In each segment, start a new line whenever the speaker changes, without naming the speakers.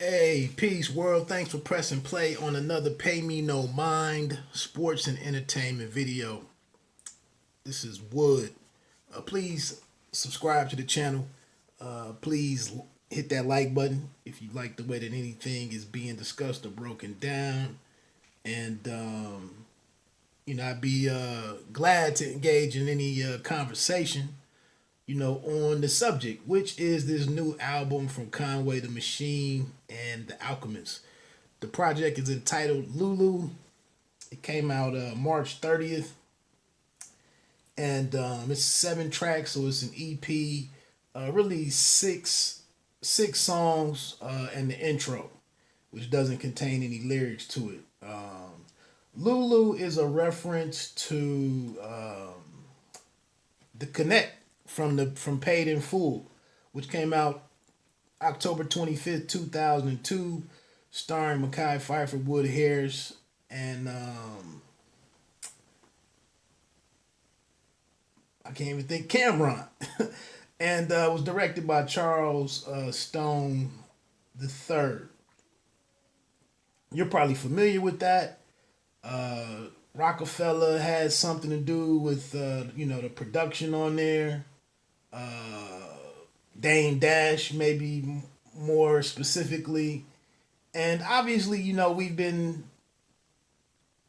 Hey, peace world. Thanks for pressing play on another Pay Me No Mind sports and entertainment video. This is Wood. Please subscribe to the channel. Please hit that like button if you like the way that anything is being discussed or broken down. And, I'd be glad to engage in any conversation, on the subject, which is this new album from Conway the Machine and the Alchemist. The project is entitled LULU. It came out March 30th, and it's 7 tracks, so it's an EP. Really six songs and the intro, which doesn't contain any lyrics to it. Lulu is a reference to the Connect from Paid in Full, which came out October 25th, 2002, starring Mekhi Phifer, Wood Harris, and I can't even think Cameron, and was directed by Charles Stone the Third. You're probably familiar with that. Rockefeller has something to do with the production on there. Dame Dash, maybe more specifically. And obviously, we've been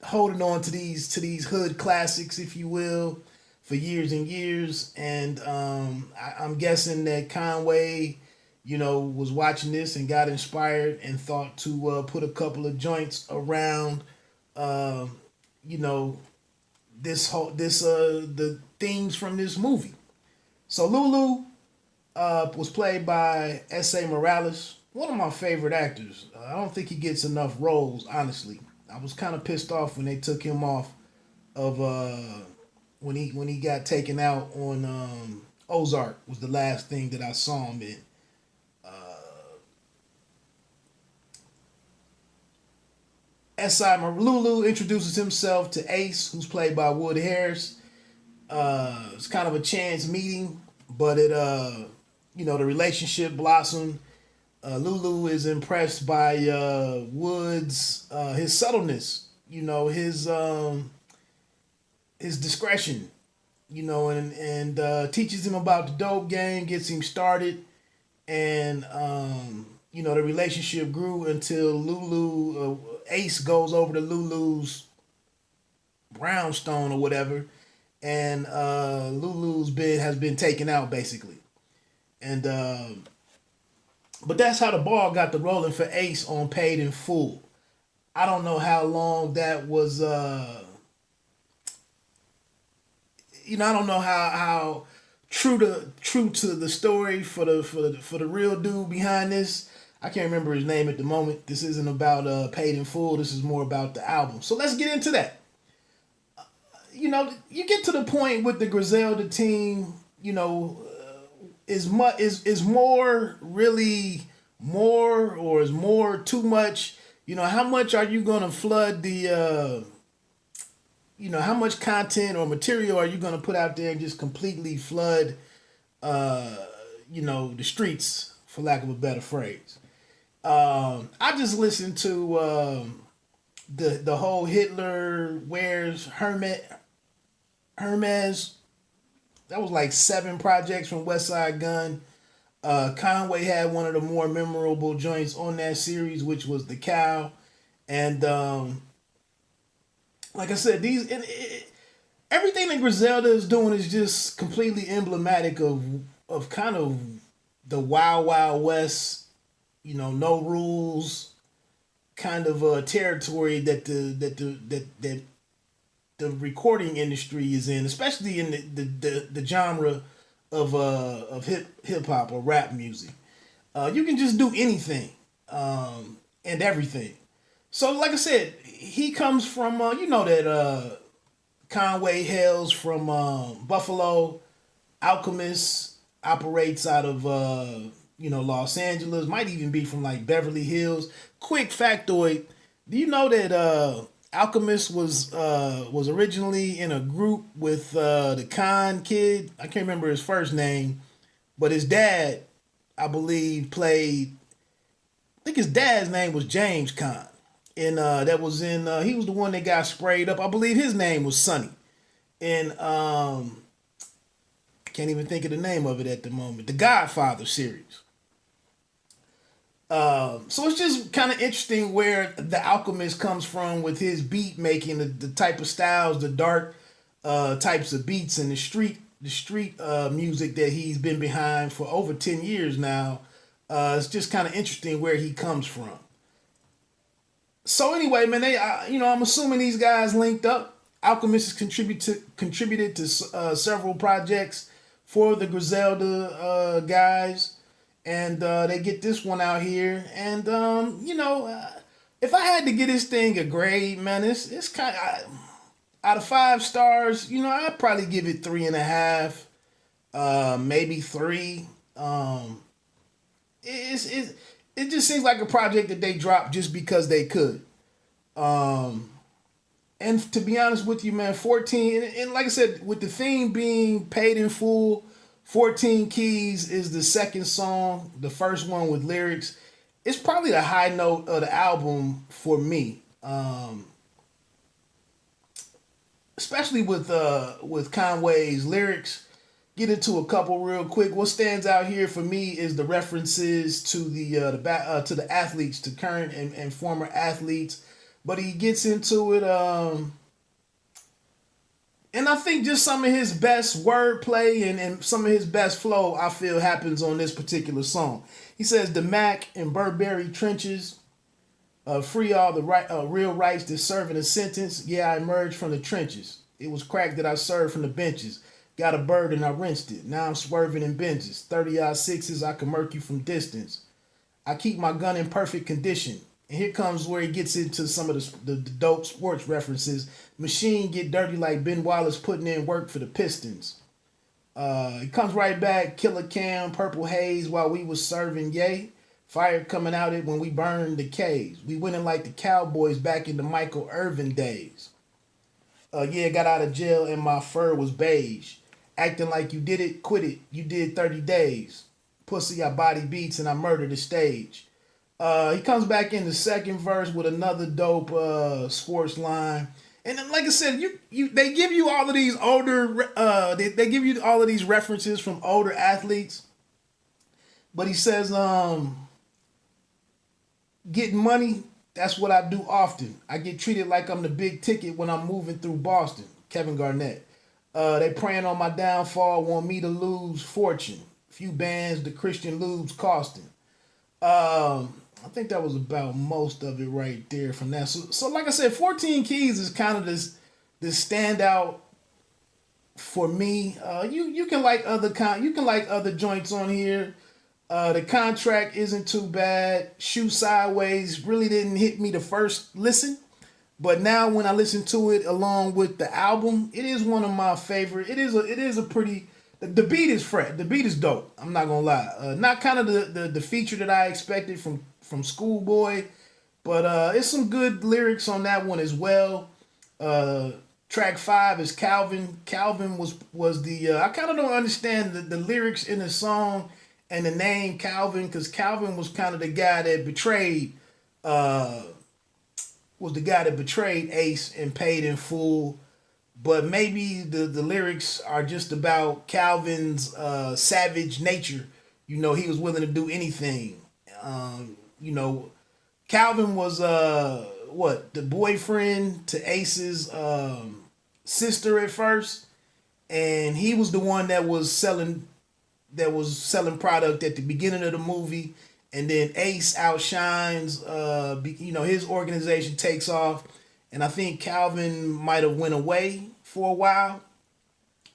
holding on to these hood classics, if you will, for years and years. And I'm guessing that Conway, was watching this and got inspired and thought to put a couple of joints around, you know, the themes from this movie. So Lulu was played by S.A. Morales, one of my favorite actors. I don't think he gets enough roles, honestly. I was kind of pissed off when they took him off of when he got taken out on Ozark. Was the last thing that I saw him in. S.I. Lulu introduces himself to Ace, who's played by Wood Harris. It's kind of a chance meeting, but the relationship blossomed. Lulu is impressed by Wood's his subtleness, his discretion, and teaches him about the dope game, gets him started, and the relationship grew until Ace goes over to Lulu's brownstone or whatever, and Lulu's bid has been taken out basically, and but that's how the ball got the rolling for Ace on Paid in Full. I don't know how long that was. I don't know how true to the story for the real dude behind this. I can't remember his name at the moment. This isn't about Paid in Full. This is more about the album. So let's get into that. You get to the point with the Griselda team. Is more really more, or is more too much? How much are you gonna flood the? How much content or material are you gonna put out there and just completely flood? The streets, for lack of a better phrase. I just listened to the whole Hitler wears Hermes. That was like 7 projects from West Side Gun. Conway had one of the more memorable joints on that series, which was the cow, and like I said, everything that Griselda is doing is just completely emblematic of kind of the Wild Wild West, no rules kind of territory that the recording industry is in, especially in the genre of hip hop or rap music. You can just do anything and everything. So, like I said, he comes from that Conway hails from Buffalo. Alchemist operates out of Los Angeles. Might even be from like Beverly Hills. Quick factoid: do you know that Alchemist was originally in a group with the Khan kid? I can't remember his first name, but his dad, I believe, played I think his dad's name was James Con, and that was in. He was the one that got sprayed up. I believe his name was Sonny, and can't even think of the name of it at the moment. The Godfather series. So it's just kind of interesting where the Alchemist comes from with his beat making, the type of styles, the dark types of beats, and the street music that he's been behind for over 10 years now. It's just kind of interesting where he comes from. So anyway, man, I'm assuming these guys linked up. Alchemist has contributed to several projects for the Griselda guys, and they get this one out here. And if I had to give this thing a grade, man, it's kind of out of 5 stars. I'd probably give it 3.5, maybe 3. It just seems like a project that they dropped just because they could. And to be honest with you, man, 14, and like I said, with the theme being paid in full, 14 Keys is the second song, the first one with lyrics. It's probably the high note of the album for me. Especially with Conway's lyrics. Get into a couple real quick. What stands out here for me is the references to the athletes, to current and former athletes. But he gets into it, and I think just some of his best wordplay and some of his best flow, I feel, happens on this particular song. He says, the Mac and Burberry trenches, free all the real rights that serve in a sentence. Yeah, I emerged from the trenches. It was crack that I served from the benches. Got a bird and I rinsed it. Now I'm swerving in Benjis. 30-odd sixes, I can murk you from distance. I keep my gun in perfect condition. And here comes where he gets into some of the dope sports references. Machine get dirty like Ben Wallace putting in work for the Pistons. He comes right back. Killer Cam, Purple Haze while we was serving yay. Fire coming out it when we burned the caves. We winning like the Cowboys back in the Michael Irvin days. Yeah, got out of jail and my fur was beige. Acting like you did it, quit it. You did 30 days. Pussy, I body beats and I murder the stage. He comes back in the second verse with another dope sports line. And then, like I said, they give you all of these older, they give you all of these references from older athletes. But he says, getting money, that's what I do often. I get treated like I'm the big ticket when I'm moving through Boston. Kevin Garnett. They praying on my downfall, want me to lose fortune. Few bands, the Christian lubes costing. I think that was about most of it right there from that. So like I said, 14 Keys is kind of this standout for me. You can like other joints on here. The contract isn't too bad. Shoot Sideways really didn't hit me the first listen. But now when I listen to it along with the album, it is one of my favorite. It is a pretty. The beat is fresh. The beat is dope. I'm not gonna lie. Not kind of the feature that I expected from Schoolboy, but it's some good lyrics on that one as well. Track 5 is Calvin. Calvin was the. I kind of don't understand the lyrics in the song and the name Calvin, because Calvin was kind of the guy that betrayed. Was the guy that betrayed Ace and paid in full. But maybe the lyrics are just about Calvin's savage nature. He was willing to do anything. Calvin was the boyfriend to Ace's sister at first, and he was the one that was selling product at the beginning of the movie. And then Ace outshines, his organization takes off. And I think Calvin might have went away for a while,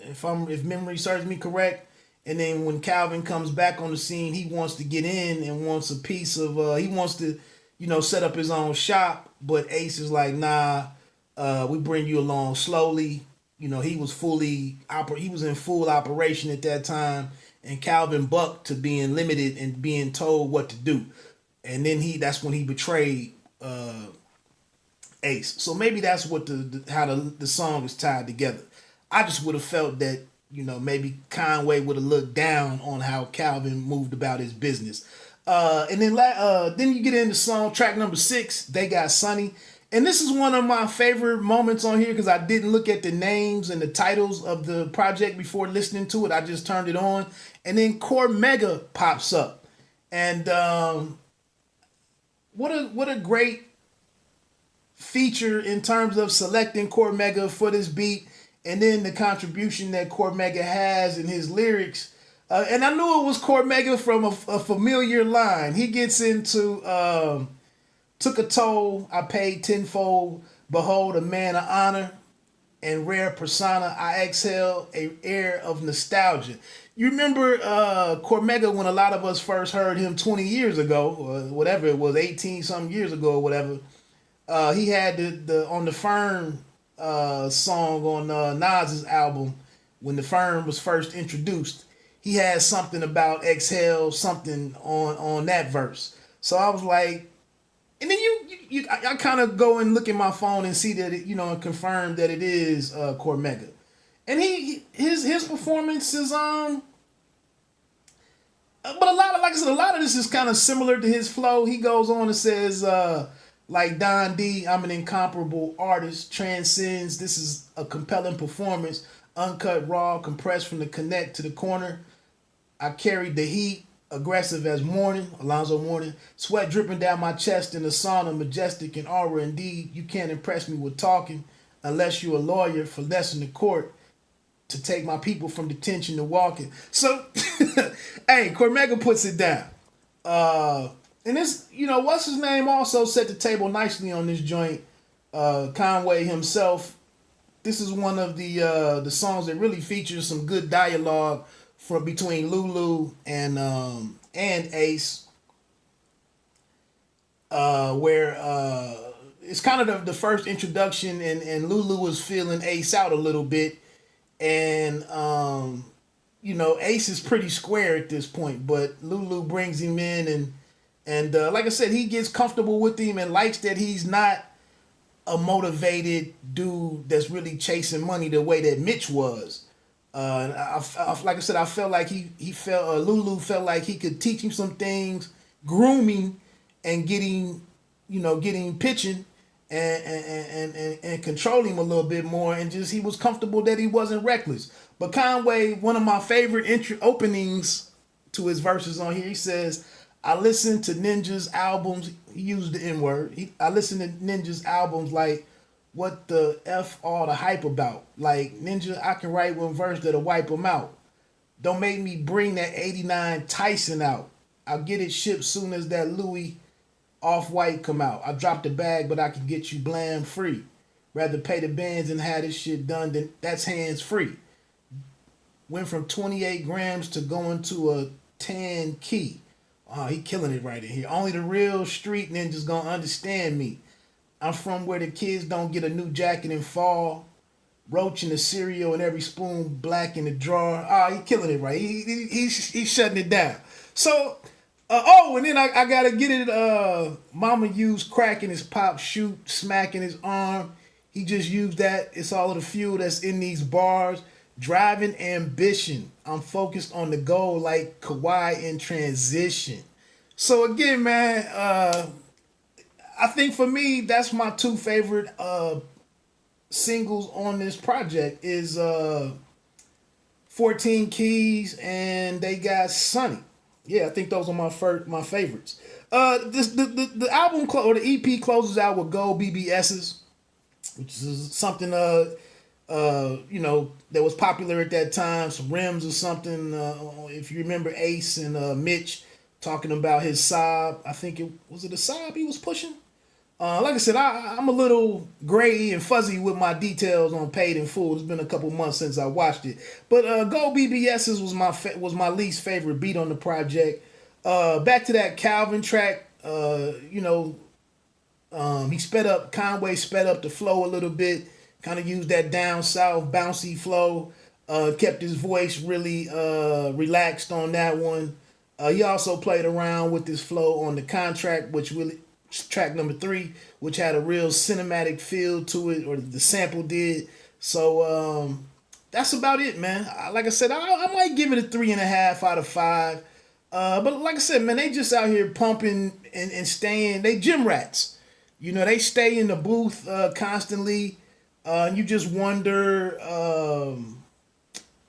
if memory serves me correct. And then when Calvin comes back on the scene, he wants to get in and wants a piece of, he wants to, set up his own shop. But Ace is like, nah, we bring you along slowly. He was in full operation at that time. And Calvin bucked to being limited and being told what to do. And then that's when he betrayed Ace. So maybe that's what how the song is tied together. I just would have felt that, maybe Conway would have looked down on how Calvin moved about his business. And then you get into song track number 6, They Got Sonny. And this is one of my favorite moments on here because I didn't look at the names and the titles of the project before listening to it. I just turned it on. And then Cormega pops up. And what a great feature in terms of selecting Cormega for this beat. And then the contribution that Cormega has in his lyrics. And I knew it was Cormega from a familiar line. He gets into took a toll, I paid tenfold. Behold, a man of honor and rare persona. I exhale a air of nostalgia. You remember Cormega when a lot of us first heard him 20 years ago, or whatever it was, 18 some years ago or whatever. He had the on the Fern song on Nas's album when the Fern was first introduced. He had something about exhale, something on that verse. So I was like, and then I kind of go and look at my phone and see that it, and confirm that it is Cormega. And his performance is but a lot of this is kind of similar to his flow. He goes on and says like Don D, I'm an incomparable artist, transcends. This is a compelling performance, uncut, raw, compressed from the connect to the corner. I carried the heat, aggressive as morning, Alonzo Mourning, sweat dripping down my chest in the sauna, majestic and aura indeed. You can't impress me with talking unless you're a lawyer for less in the court to take my people from detention to walking. So, hey, Cormega puts it down. And this, what's his name also set the table nicely on this joint. Conway himself. This is one of the songs that really features some good dialogue from between LULU and Ace, where it's kind of the first introduction, and LULU was feeling Ace out a little bit, and Ace is pretty square at this point, but LULU brings him in, and like I said, he gets comfortable with him and likes that he's not a motivated dude that's really chasing money the way that Mitch was. Like I said, I felt like he felt LULU felt like he could teach him some things, grooming, and getting pitching, and control him a little bit more, and just he was comfortable that he wasn't reckless. But Conway, one of my favorite openings to his verses on here, he says, "I listen to Ninja's albums." He used the N word. I listen to Ninja's albums like, what the F all the hype about? Like, Ninja, I can write one verse that'll wipe them out. Don't make me bring that 89 Tyson out. I'll get it shipped soon as that Louis Off-White come out. I dropped the bag, but I can get you blam free. Rather pay the bands and have this shit done than that's hands free. Went from 28 grams to going to a 10 key. Oh, he killing it right in here. Only the real street ninjas gonna understand me. I'm from where the kids don't get a new jacket in fall. Roach in the cereal and every spoon black in the drawer. Oh, he killing it right. He's shutting it down. So, and then I gotta get it. Mama used crack in his pop, shoot, smack in his arm. He just used that. It's all of the fuel that's in these bars. Driving ambition. I'm focused on the goal like Kawhi in transition. So again, man, I think for me, that's my two favorite singles on this project is 14 Keys and They Got Sonny. Yeah, I think those are my favorites. The album or the EP closes out with Gold BBS's, which is something that was popular at that time, some rims or something. If you remember Ace and Mitch talking about his Saab, I think it was a Saab he was pushing. Like I said, I'm a little gray and fuzzy with my details on Paid in Full. It's been a couple months since I watched it, but Go BBS's was my least favorite beat on the project. Back to that Calvin track, he sped up. Conway sped up the flow a little bit. Kind of used that down south bouncy flow. Kept his voice really relaxed on that one. He also played around with this flow on the contract, which really track number 3, which had a real cinematic feel to it, or the sample did. So that's about it, man. Like I said, I might give it a 3.5 out of 5. But like I said, man, they just out here pumping and staying. They gym rats. You know, they stay in the booth constantly. You just wonder.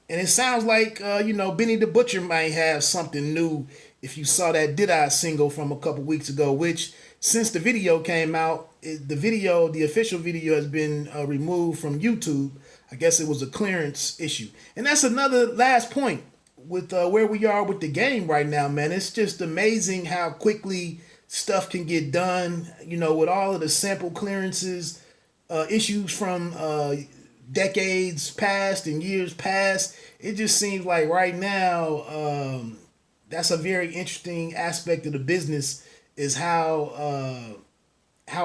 And it sounds like, Benny the Butcher might have something new if you saw that Did I single from a couple weeks ago, which since the video came out, the official video has been removed from YouTube. I guess it was a clearance issue. And that's another last point with where we are with the game right now, man. It's just amazing how quickly stuff can get done, with all of the sample clearances, issues from decades past and years past. It just seems like right now, that's a very interesting aspect of the business is how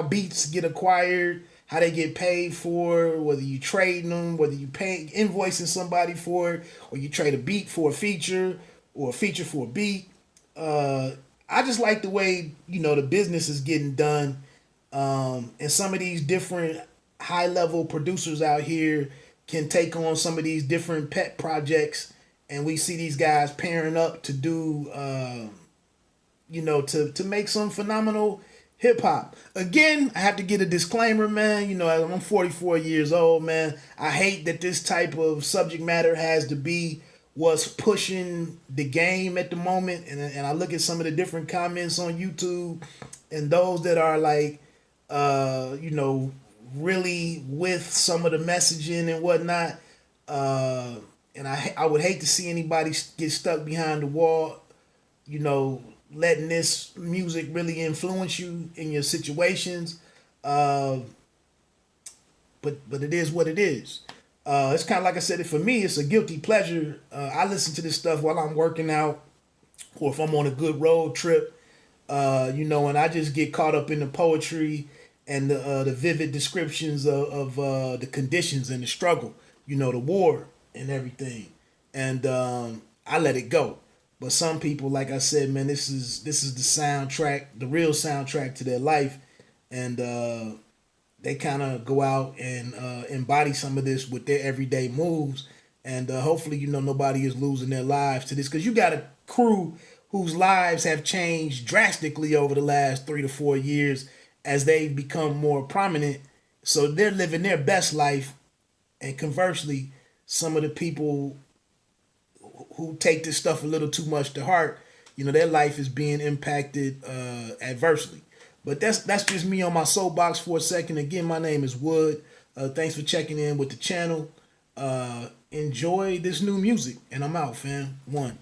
beats get acquired, how they get paid for, whether you trading them, whether you pay invoicing somebody for it, or you trade a beat for a feature or a feature for a beat. I just like the way the business is getting done, and some of these different high level producers out here can take on some of these different pet projects, and we see these guys pairing up to do, to make some phenomenal hip hop. Again, I have to get a disclaimer, man. I'm 44 years old, man. I hate that this type of subject matter has to be what's pushing the game at the moment. And I look at some of the different comments on YouTube and those that are like, really with some of the messaging and whatnot. And I would hate to see anybody get stuck behind the wall, letting this music really influence you in your situations. But it is what it is. It's kind of like I said, for me, it's a guilty pleasure. I listen to this stuff while I'm working out or if I'm on a good road trip, and I just get caught up in the poetry and the vivid descriptions of the conditions and the struggle, the war and everything. And I let it go. But some people, like I said, man, this is the soundtrack, the real soundtrack to their life, and they kind of go out and embody some of this with their everyday moves, and hopefully, nobody is losing their lives to this, because you got a crew whose lives have changed drastically over the last 3 to 4 years as they've become more prominent. So they're living their best life, and conversely, some of the people who take this stuff a little too much to heart, their life is being impacted adversely. But that's just me on my soapbox for a second. Again, my name is Wood. Thanks for checking in with the channel. Enjoy this new music, and I'm out, fam. One.